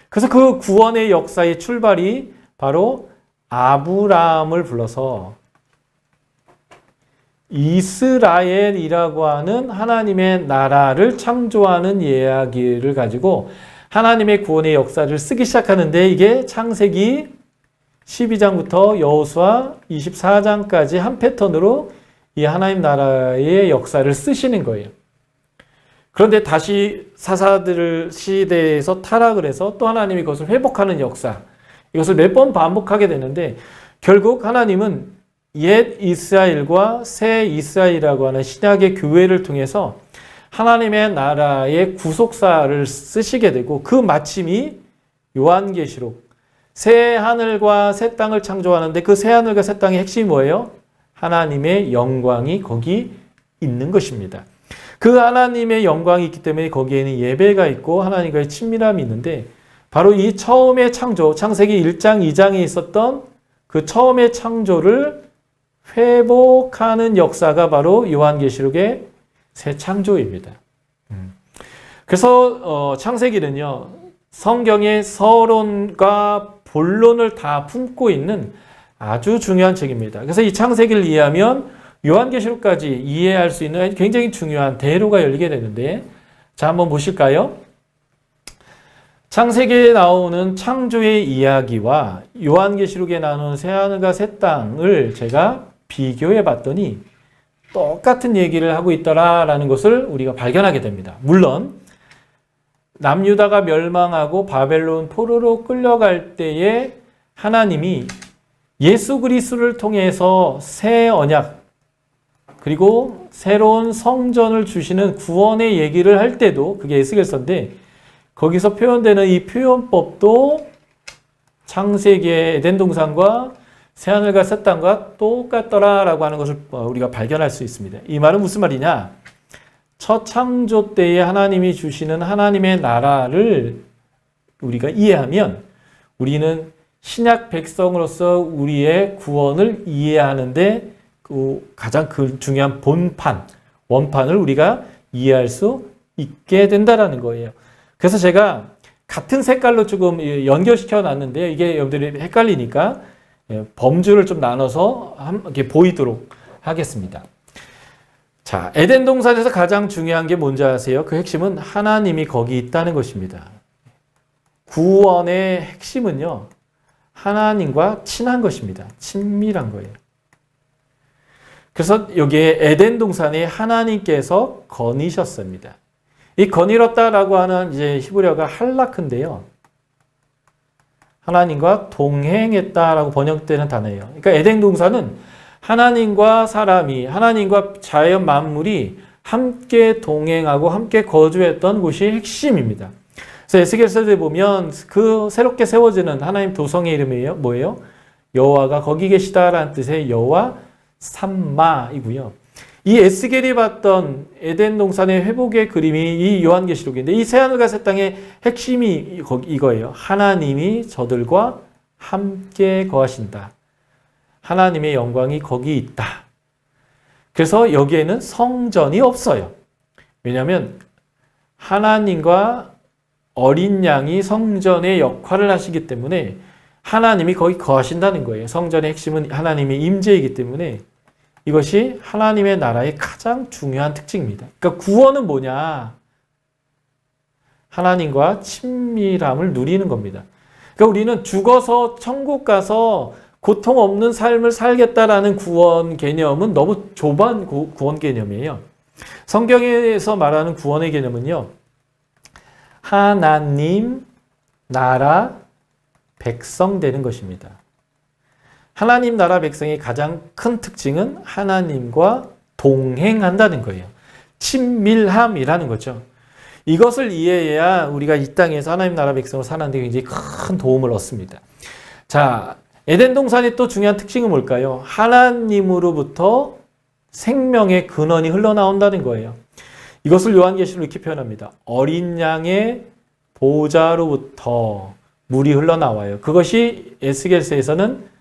그래서 그 구원의 역사의 출발이 바로 아브라함을 불러서 이스라엘이라고 하는 하나님의 나라를 창조하는 이야기를 가지고 하나님의 구원의 역사를 쓰기 시작하는데 이게 창세기 12장부터 여호수아 24장까지 한 패턴으로 이 하나님 나라의 역사를 쓰시는 거예요. 그런데 다시 사사들 시대에서 타락을 해서 또 하나님이 그것을 회복하는 역사, 이것을 몇 번 반복하게 되는데 결국 하나님은 옛 이스라엘과 새 이스라엘이라고 하는 신약의 교회를 통해서 하나님의 나라의 구속사를 쓰시게 되고 그 마침이 요한계시록 새 하늘과 새 땅을 창조하는데 그 새 하늘과 새 땅의 핵심이 뭐예요? 하나님의 영광이 거기 있는 것입니다. 그 하나님의 영광이 있기 때문에 거기에는 예배가 있고 하나님과의 친밀함이 있는데 바로 이 처음의 창조, 창세기 1장, 2장에 있었던 그 처음의 창조를 회복하는 역사가 바로 요한계시록의 새 창조입니다. 그래서 창세기는요, 성경의 서론과 본론을 다 품고 있는 아주 중요한 책입니다. 그래서 이 창세기를 이해하면 요한계시록까지 이해할 수 있는 굉장히 중요한 대로가 열리게 되는데, 자, 한번 보실까요? 창세기에 나오는 창조의 이야기와 요한계시록에 나오는 새하늘과 새 땅을 제가 비교해 봤더니 똑같은 얘기를 하고 있더라라는 것을 우리가 발견하게 됩니다. 물론 남유다가 멸망하고 바벨론 포로로 끌려갈 때에 하나님이 예수 그리스도를 통해서 새 언약 그리고 새로운 성전을 주시는 구원의 얘기를 할 때도 그게 에스겔서인데 거기서 표현되는 이 표현법도 창세기의 에덴 동산과 새하늘과 새 땅과 똑같더라라고 하는 것을 우리가 발견할 수 있습니다. 이 말은 무슨 말이냐? 첫 창조 때에 하나님이 주시는 하나님의 나라를 우리가 이해하면 우리는 신약 백성으로서 우리의 구원을 이해하는데 그 가장 중요한 본판, 원판을 우리가 이해할 수 있게 된다라는 거예요. 그래서 제가 같은 색깔로 조금 연결시켜 놨는데요. 이게 여러분들이 헷갈리니까 범주를 좀 나눠서 이렇게 보이도록 하겠습니다. 자, 에덴 동산에서 가장 중요한 게 뭔지 아세요? 그 핵심은 하나님이 거기 있다는 것입니다. 구원의 핵심은요, 하나님과 친한 것입니다. 친밀한 거예요. 그래서 여기에 에덴 동산에 하나님께서 거니셨습니다. 이 거닐었다라고 하는 이제 히브리어가 할라크인데요. 하나님과 동행했다라고 번역되는 단어예요. 그러니까 에덴 동산은 하나님과 사람이, 하나님과 자연 만물이 함께 동행하고 함께 거주했던 곳이 핵심입니다. 그래서 에스겔서에 보면 그 새롭게 세워지는 하나님 도성의 이름이 뭐예요? 여호와가 거기 계시다라는 뜻의 여호와 삼마이고요. 이 에스겔이 봤던 에덴 동산의 회복의 그림이 이 요한계시록인데 이 새하늘과 새 땅의 핵심이 이거예요. 하나님이 저들과 함께 거하신다. 하나님의 영광이 거기 있다. 그래서 여기에는 성전이 없어요. 왜냐하면 하나님과 어린 양이 성전의 역할을 하시기 때문에 하나님이 거기 거하신다는 거예요. 성전의 핵심은 하나님의 임재이기 때문에 이것이 하나님의 나라의 가장 중요한 특징입니다. 그러니까 구원은 뭐냐? 하나님과 친밀함을 누리는 겁니다. 그러니까 우리는 죽어서 천국 가서 고통 없는 삶을 살겠다라는 구원 개념은 너무 좁은 구원 개념이에요. 성경에서 말하는 구원의 개념은요, 하나님, 나라, 백성 되는 것입니다. 하나님 나라 백성의 가장 큰 특징은 하나님과 동행한다는 거예요. 친밀함이라는 거죠. 이것을 이해해야 우리가 이 땅에서 하나님 나라 백성으로 사는데 굉장히 큰 도움을 얻습니다. 자, 에덴 동산의 또 중요한 특징은 뭘까요? 하나님으로부터 생명의 근원이 흘러나온다는 거예요. 이것을 요한계시록 이렇게 표현합니다. 어린 양의 보좌로부터 물이 흘러나와요. 그것이 에스겔서에서는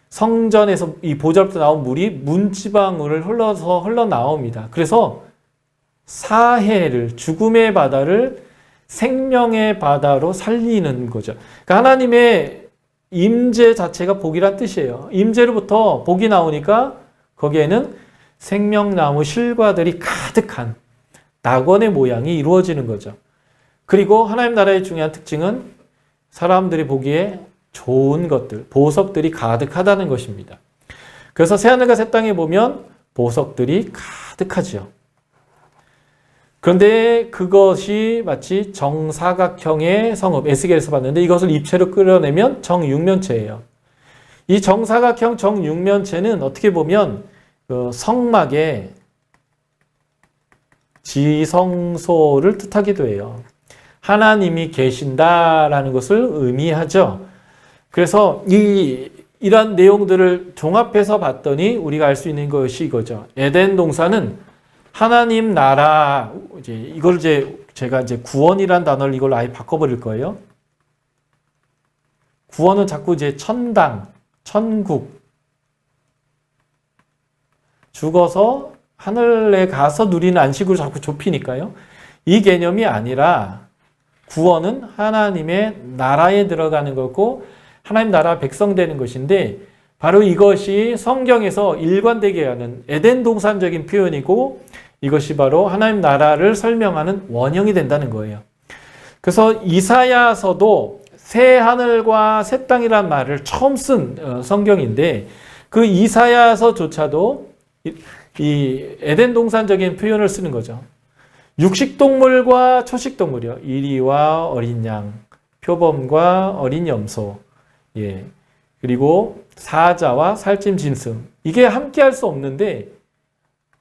성전에서 이 보좌로부터 나온 물이 문지방울을 흘러나옵니다. 그래서 사해를, 죽음의 바다를 생명의 바다로 살리는 거죠. 그러니까 하나님의 임재 자체가 복이란 뜻이에요. 임재로부터 복이 나오니까 거기에는 생명나무 실과들이 가득한 낙원의 모양이 이루어지는 거죠. 그리고 하나님 나라의 중요한 특징은 사람들이 보기에 좋은 것들, 보석들이 가득하다는 것입니다. 그래서 새하늘과 새 땅에 보면 보석들이 가득하죠. 그런데 그것이 마치 정사각형의 성읍, 에스겔에서 봤는데 이것을 입체로 끌어내면 정육면체예요. 이 정사각형 정육면체는 어떻게 보면 그 성막의 지성소를 뜻하기도 해요. 하나님이 계신다라는 것을 의미하죠. 그래서 이런 내용들을 종합해서 봤더니 우리가 알 수 있는 것이 이거죠. 에덴 동산은 하나님 나라, 이걸 제가 구원이란 단어를 이걸 아예 바꿔버릴 거예요. 구원은 자꾸 천당, 천국, 죽어서 하늘에 가서 누리는 안식으로 자꾸 좁히니까요. 이 개념이 아니라 구원은 하나님의 나라에 들어가는 거고 하나님 나라 백성 되는 것인데 바로 이것이 성경에서 일관되게 하는 에덴 동산적인 표현이고 이것이 바로 하나님 나라를 설명하는 원형이 된다는 거예요. 그래서 이사야서도 새 하늘과 새 땅이란 말을 처음 쓴 성경인데 그 이사야서조차도 이 에덴 동산적인 표현을 쓰는 거죠. 육식동물과 초식동물이요. 이리와 어린 양, 표범과 어린 염소, 그리고 사자와 살찜 짐승. 이게 함께 할 수 없는데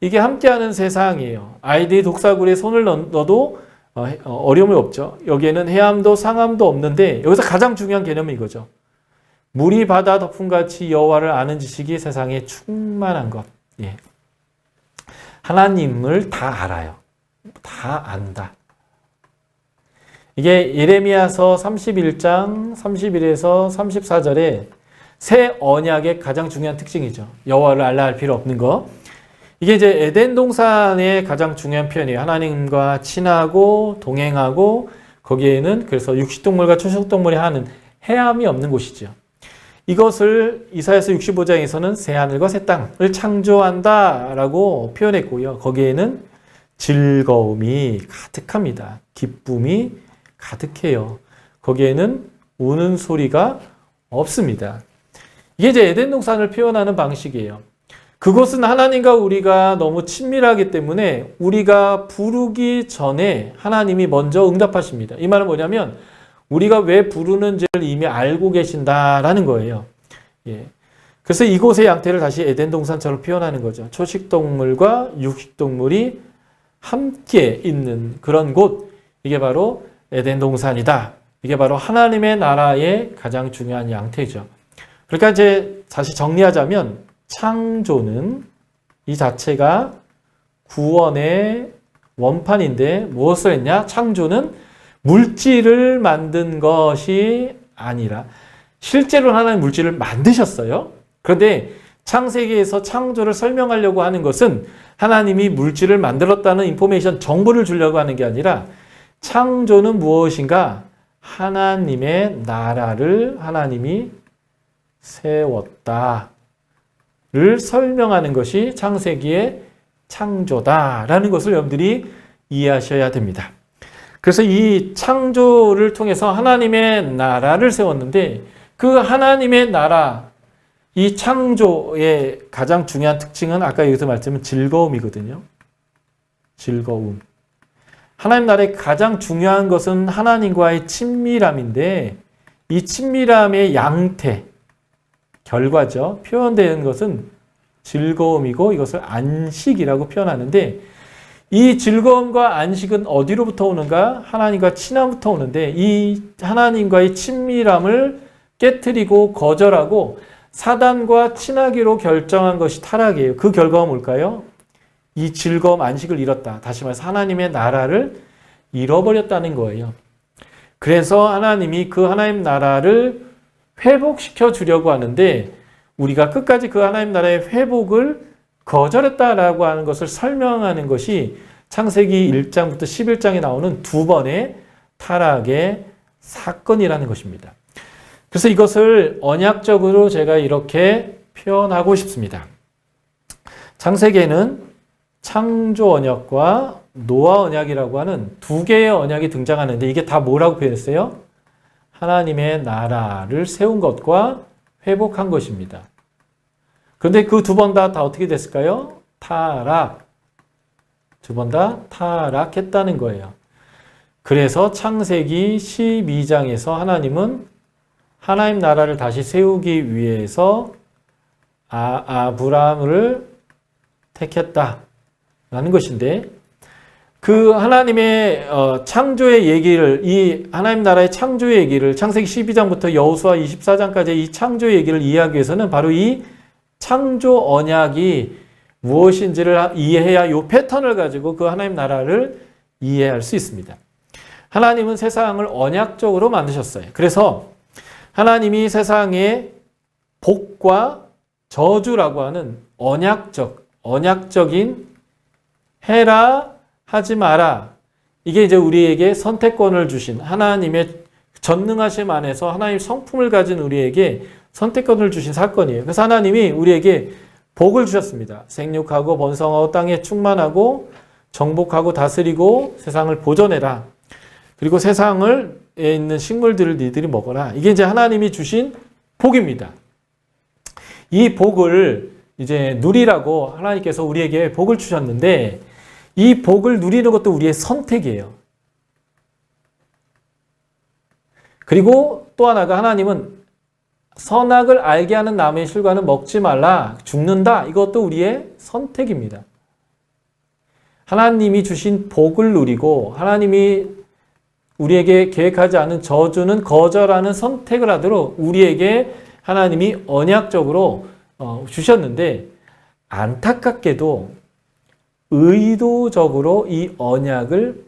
이게 함께하는 세상이에요. 아이들이 독사굴에 손을 넣어도 어려움이 없죠. 여기에는 해함도 상함도 없는데 여기서 가장 중요한 개념은 이거죠. 물이 바다 덮음같이 여호와를 아는 지식이 세상에 충만한 것. 하나님을 다 알아요. 다 안다. 이게 예레미야서 31장 31에서 34절에 새 언약의 가장 중요한 특징이죠. 여호와를 알라 할 필요 없는 거. 이게 이제 에덴 동산의 가장 중요한 표현이에요. 하나님과 친하고 동행하고 거기에는 그래서 육식동물과 초식동물이 하는 해함이 없는 곳이죠. 이것을 이사야서 65장에서는 새 하늘과 새 땅을 창조한다라고 표현했고요. 거기에는 즐거움이 가득합니다. 기쁨이 가득해요. 거기에는 우는 소리가 없습니다. 이게 이제 에덴 동산을 표현하는 방식이에요. 그것은 하나님과 우리가 너무 친밀하기 때문에 우리가 부르기 전에 하나님이 먼저 응답하십니다. 이 말은 뭐냐면 우리가 왜 부르는지를 이미 알고 계신다라는 거예요. 예. 그래서 이곳의 양태를 다시 에덴 동산처럼 표현하는 거죠. 초식동물과 육식동물이 함께 있는 그런 곳, 이게 바로 에덴 동산이다. 이게 바로 하나님의 나라의 가장 중요한 양태죠. 그러니까 이제 다시 정리하자면 창조는 이 자체가 구원의 원판인데 무엇을 했냐? 창조는 물질을 만든 것이 아니라 실제로 하나님 물질을 만드셨어요. 그런데 창세기에서 창조를 설명하려고 하는 것은 하나님이 물질을 만들었다는 인포메이션, 정보를 주려고 하는 게 아니라 창조는 무엇인가? 하나님의 나라를 하나님이 세웠다. 를 설명하는 것이 창세기의 창조다라는 것을 여러분들이 이해하셔야 됩니다. 그래서 이 창조를 통해서 하나님의 나라를 세웠는데 그 하나님의 나라, 이 창조의 가장 중요한 특징은 아까 여기서 말씀은 즐거움이거든요. 즐거움. 하나님 나라의 가장 중요한 것은 하나님과의 친밀함인데 이 친밀함의 양태, 결과죠. 표현되는 것은 즐거움이고 이것을 안식이라고 표현하는데 이 즐거움과 안식은 어디로부터 오는가? 하나님과 친함부터 오는데 이 하나님과의 친밀함을 깨트리고 거절하고 사단과 친하기로 결정한 것이 타락이에요. 그 결과가 뭘까요? 이 즐거움, 안식을 잃었다. 다시 말해서 하나님의 나라를 잃어버렸다는 거예요. 그래서 하나님이 그 하나님 나라를 회복시켜 주려고 하는데 우리가 끝까지 그 하나님 나라의 회복을 거절했다라고 하는 것을 설명하는 것이 창세기 1장부터 11장에 나오는 두 번의 타락의 사건이라는 것입니다. 그래서 이것을 언약적으로 제가 이렇게 표현하고 싶습니다. 창세기에는 창조 언약과 노아 언약이라고 하는 두 개의 언약이 등장하는데 이게 다 뭐라고 표현했어요? 하나님의 나라를 세운 것과 회복한 것입니다. 그런데 그 두 번 다 어떻게 됐을까요? 타락. 두 번 다 타락했다는 거예요. 그래서 창세기 12장에서 하나님은 하나님 나라를 다시 세우기 위해서 아브라함을 택했다라는 것인데 그 하나님의 창조의 얘기를, 이 하나님 나라의 창조의 얘기를 창세기 12장부터 여호수아 24장까지 이 창조의 얘기를 이해하기 위해서는 바로 이 창조 언약이 무엇인지를 이해해야 이 패턴을 가지고 그 하나님 나라를 이해할 수 있습니다. 하나님은 세상을 언약적으로 만드셨어요. 그래서 하나님이 세상에 복과 저주라고 하는 언약적인 해라 하지 마라. 이게 이제 우리에게 선택권을 주신 하나님의 전능하심 안에서 하나님의 성품을 가진 우리에게 선택권을 주신 사건이에요. 그래서 하나님이 우리에게 복을 주셨습니다. 생육하고 번성하고 땅에 충만하고 정복하고 다스리고 세상을 보존해라. 그리고 세상에 있는 식물들을 니들이 먹어라. 이게 이제 하나님이 주신 복입니다. 이 복을 이제 누리라고 하나님께서 우리에게 복을 주셨는데 이 복을 누리는 것도 우리의 선택이에요. 그리고 또 하나가 하나님은 선악을 알게 하는 나무의 실과는 먹지 말라. 죽는다. 이것도 우리의 선택입니다. 하나님이 주신 복을 누리고 하나님이 우리에게 계획하지 않은 저주는 거절하는 선택을 하도록 우리에게 하나님이 언약적으로 주셨는데 안타깝게도 의도적으로 이 언약을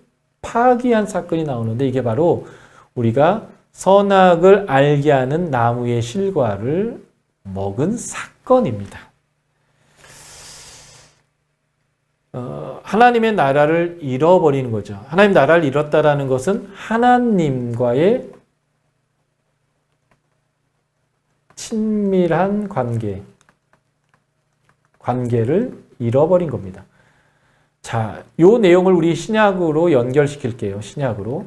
파기한 사건이 나오는데 이게 바로 우리가 선악을 알게 하는 나무의 실과를 먹은 사건입니다. 하나님의 나라를 잃어버리는 거죠. 하나님 나라를 잃었다라는 것은 하나님과의 친밀한 관계를 잃어버린 겁니다. 자, 요 내용을 우리 신약으로 연결시킬게요. 신약으로.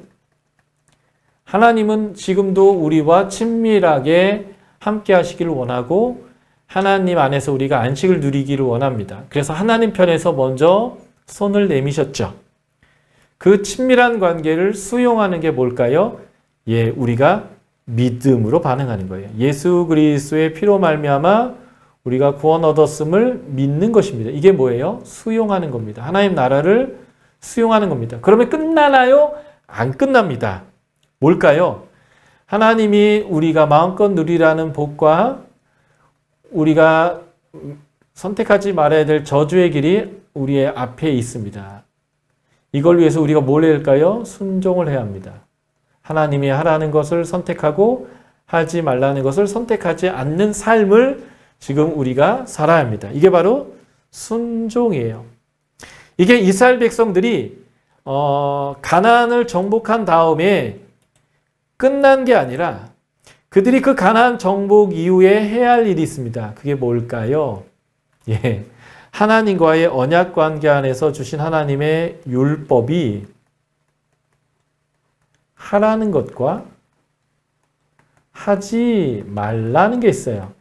하나님은 지금도 우리와 친밀하게 함께 하시기를 원하고 하나님 안에서 우리가 안식을 누리기를 원합니다. 그래서 하나님 편에서 먼저 손을 내미셨죠. 그 친밀한 관계를 수용하는 게 뭘까요? 예, 우리가 믿음으로 반응하는 거예요. 예수 그리스도의 피로 말미암아 우리가 구원 얻었음을 믿는 것입니다. 이게 뭐예요? 수용하는 겁니다. 하나님 나라를 수용하는 겁니다. 그러면 끝나나요? 안 끝납니다. 뭘까요? 하나님이 우리가 마음껏 누리라는 복과 우리가 선택하지 말아야 될 저주의 길이 우리의 앞에 있습니다. 이걸 위해서 우리가 뭘 해야 할까요? 순종을 해야 합니다. 하나님이 하라는 것을 선택하고 하지 말라는 것을 선택하지 않는 삶을 지금 우리가 살아야 합니다. 이게 바로 순종이에요. 이게 이스라엘 백성들이 가나안을 정복한 다음에 끝난 게 아니라 그들이 그 가나안 정복 이후에 해야 할 일이 있습니다. 그게 뭘까요? 예, 하나님과의 언약 관계 안에서 주신 하나님의 율법이 하라는 것과 하지 말라는 게 있어요.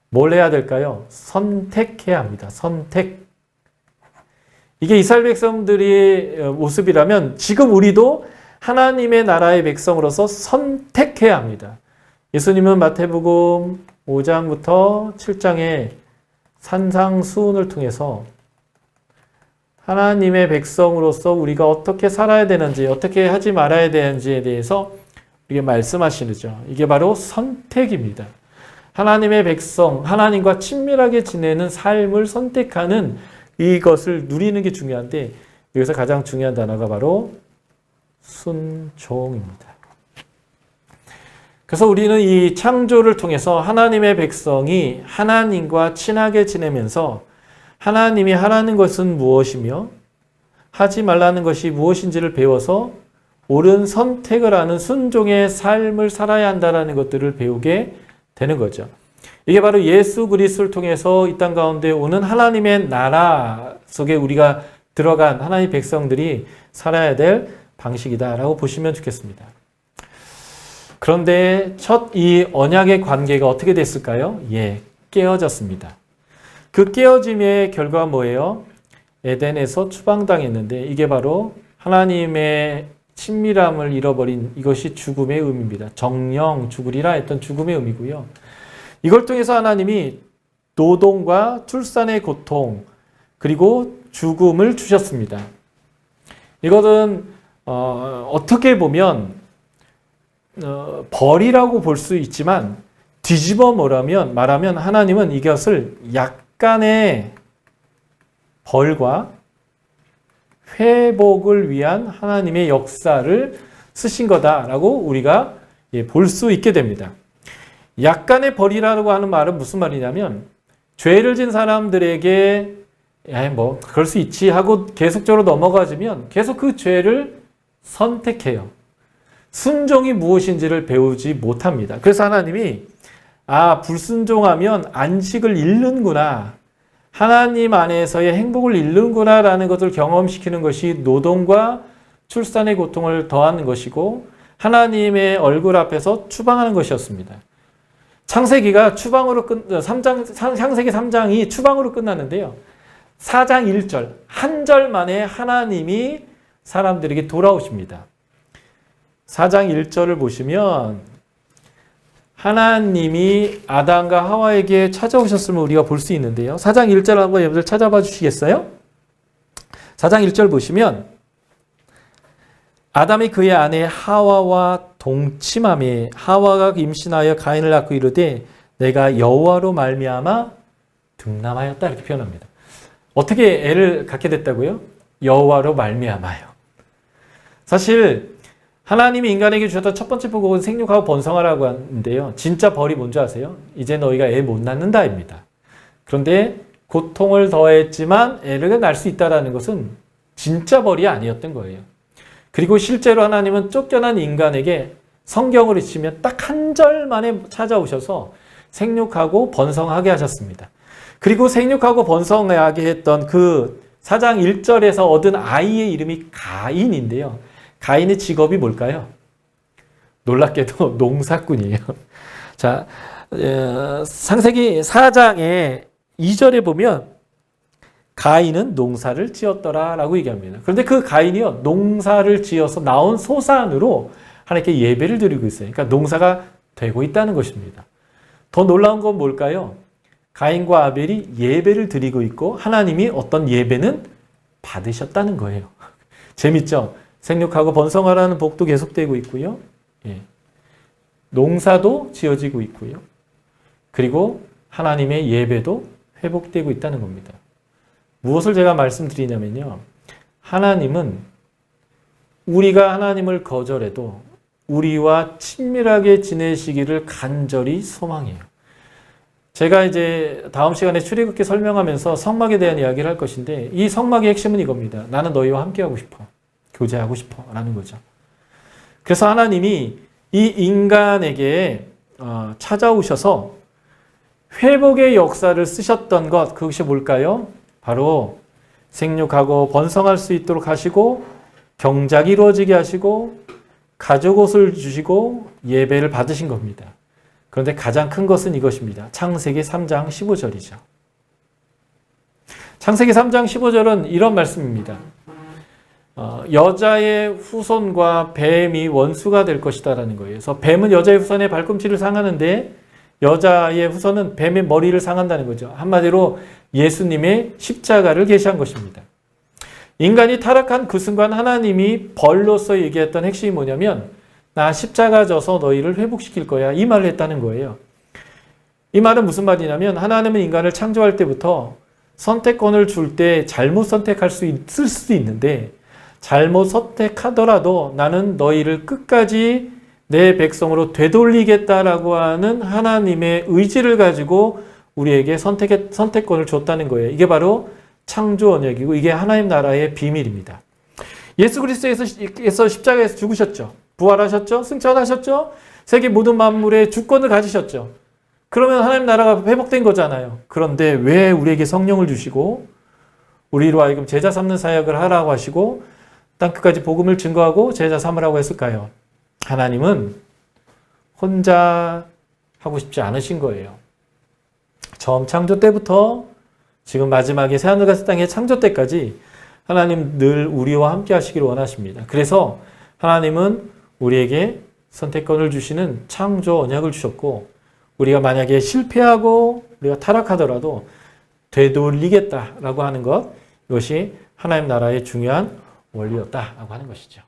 뭘 해야 될까요? 선택해야 합니다. 선택. 이게 이스라엘 백성들의 모습이라면 지금 우리도 하나님의 나라의 백성으로서 선택해야 합니다. 예수님은 마태복음 5장부터 7장의 산상수훈을 통해서 하나님의 백성으로서 우리가 어떻게 살아야 되는지, 어떻게 하지 말아야 되는지에 대해서 우리가 말씀하시죠. 이게 바로 선택입니다. 하나님의 백성, 하나님과 친밀하게 지내는 삶을 선택하는 이것을 누리는 게 중요한데 여기서 가장 중요한 단어가 바로 순종입니다. 그래서 우리는 이 창조를 통해서 하나님의 백성이 하나님과 친하게 지내면서 하나님이 하라는 것은 무엇이며 하지 말라는 것이 무엇인지를 배워서 옳은 선택을 하는 순종의 삶을 살아야 한다는 것들을 배우게 되는 거죠. 이게 바로 예수 그리스도를 통해서 이 땅 가운데 오는 하나님의 나라 속에 우리가 들어간 하나님의 백성들이 살아야 될 방식이다라고 보시면 좋겠습니다. 그런데 첫 이 언약의 관계가 어떻게 됐을까요? 예, 깨어졌습니다. 그 깨어짐의 결과가 뭐예요? 에덴에서 추방당했는데 이게 바로 하나님의 친밀함을 잃어버린 이것이 죽음의 의미입니다. 정령 죽으리라 했던 죽음의 의미고요. 이걸 통해서 하나님이 노동과 출산의 고통 그리고 죽음을 주셨습니다. 이것은 어떻게 보면 벌이라고 볼 수 있지만 뒤집어 말하면 하나님은 이것을 약간의 벌과 회복을 위한 하나님의 역사를 쓰신 거다라고 우리가 볼 수 있게 됩니다. 약간의 벌이라고 하는 말은 무슨 말이냐면 죄를 진 사람들에게 뭐 그럴 수 있지 하고 계속적으로 넘어가지면 계속 그 죄를 선택해요. 순종이 무엇인지를 배우지 못합니다. 그래서 하나님이 불순종하면 안식을 잃는구나. 하나님 안에서의 행복을 잃는구나 라는 것을 경험시키는 것이 노동과 출산의 고통을 더하는 것이고 하나님의 얼굴 앞에서 추방하는 것이었습니다. 창세기가 창세기 3장이 추방으로 끝났는데요. 4장 1절, 한 절 만에 하나님이 사람들에게 돌아오십니다. 4장 1절을 보시면 하나님이 아담과 하와에게 찾아오셨음을 우리가 볼 수 있는데요. 4장 1절 한번 여러분들 찾아봐 주시겠어요? 4장 1절 보시면 아담이 그의 아내 하와와 동침하매 하와가 임신하여 가인을 낳고 이르되 내가 여호와로 말미암아 등남하였다 이렇게 표현합니다. 어떻게 애를 갖게 됐다고요? 여호와로 말미암아요. 사실 하나님이 인간에게 주셨던 첫 번째 복은 생육하고 번성하라고 하는데요. 진짜 벌이 뭔지 아세요? 이제 너희가 애 못 낳는다입니다. 그런데 고통을 더했지만 애를 낳을 수 있다는 것은 진짜 벌이 아니었던 거예요. 그리고 실제로 하나님은 쫓겨난 인간에게 성경을 읽으면 딱 한 절 만에 찾아오셔서 생육하고 번성하게 하셨습니다. 그리고 생육하고 번성하게 했던 그 4장 1절에서 얻은 아이의 이름이 가인인데요. 가인의 직업이 뭘까요? 놀랍게도 농사꾼이에요. 자, 창세기 4장의 2절에 보면 가인은 농사를 지었더라 라고 얘기합니다. 그런데 그 가인이요, 농사를 지어서 나온 소산으로 하나님께 예배를 드리고 있어요. 그러니까 농사가 되고 있다는 것입니다. 더 놀라운 건 뭘까요? 가인과 아벨이 예배를 드리고 있고 하나님이 어떤 예배는 받으셨다는 거예요. 재밌죠? 생육하고 번성하라는 복도 계속되고 있고요. 예. 농사도 지어지고 있고요. 그리고 하나님의 예배도 회복되고 있다는 겁니다. 무엇을 제가 말씀드리냐면요. 하나님은 우리가 하나님을 거절해도 우리와 친밀하게 지내시기를 간절히 소망해요. 제가 이제 다음 시간에 출애굽기 설명하면서 성막에 대한 이야기를 할 것인데 이 성막의 핵심은 이겁니다. 나는 너희와 함께하고 싶어. 교제하고 싶어. 라는 거죠. 그래서 하나님이 이 인간에게 찾아오셔서 회복의 역사를 쓰셨던 것, 그것이 뭘까요? 바로 생육하고 번성할 수 있도록 하시고 경작이 이루어지게 하시고 가족 옷을 주시고 예배를 받으신 겁니다. 그런데 가장 큰 것은 이것입니다. 창세기 3장 15절이죠. 창세기 3장 15절은 이런 말씀입니다. 여자의 후손과 뱀이 원수가 될 것이다 라는 거예요. 그래서 뱀은 여자의 후손의 발꿈치를 상하는데 여자의 후손은 뱀의 머리를 상한다는 거죠. 한마디로 예수님의 십자가를 계시한 것입니다. 인간이 타락한 그 순간 하나님이 벌로서 얘기했던 핵심이 뭐냐면 나 십자가 져서 너희를 회복시킬 거야. 이 말을 했다는 거예요. 이 말은 무슨 말이냐면 하나님은 인간을 창조할 때부터 선택권을 줄 때 잘못 선택할 수 있을 수도 있는데 잘못 선택하더라도 나는 너희를 끝까지 내 백성으로 되돌리겠다라고 하는 하나님의 의지를 가지고 우리에게 선택권을 줬다는 거예요. 이게 바로 창조 언약이고 이게 하나님 나라의 비밀입니다. 예수 그리스도께서 십자가에서 죽으셨죠. 부활하셨죠. 승천하셨죠. 세계 모든 만물의 주권을 가지셨죠. 그러면 하나님 나라가 회복된 거잖아요. 그런데 왜 우리에게 성령을 주시고 우리로 하여금 제자 삼는 사역을 하라고 하시고 땅끝까지 복음을 증거하고 제자 삼으라고 했을까요? 하나님은 혼자 하고 싶지 않으신 거예요. 처음 창조 때부터 지금 마지막에 새하늘과 새 땅의 창조 때까지 하나님 늘 우리와 함께 하시기를 원하십니다. 그래서 하나님은 우리에게 선택권을 주시는 창조 언약을 주셨고 우리가 만약에 실패하고 우리가 타락하더라도 되돌리겠다라고 하는 것, 이것이 하나님 나라의 중요한 원리였다라고 하는 것이죠.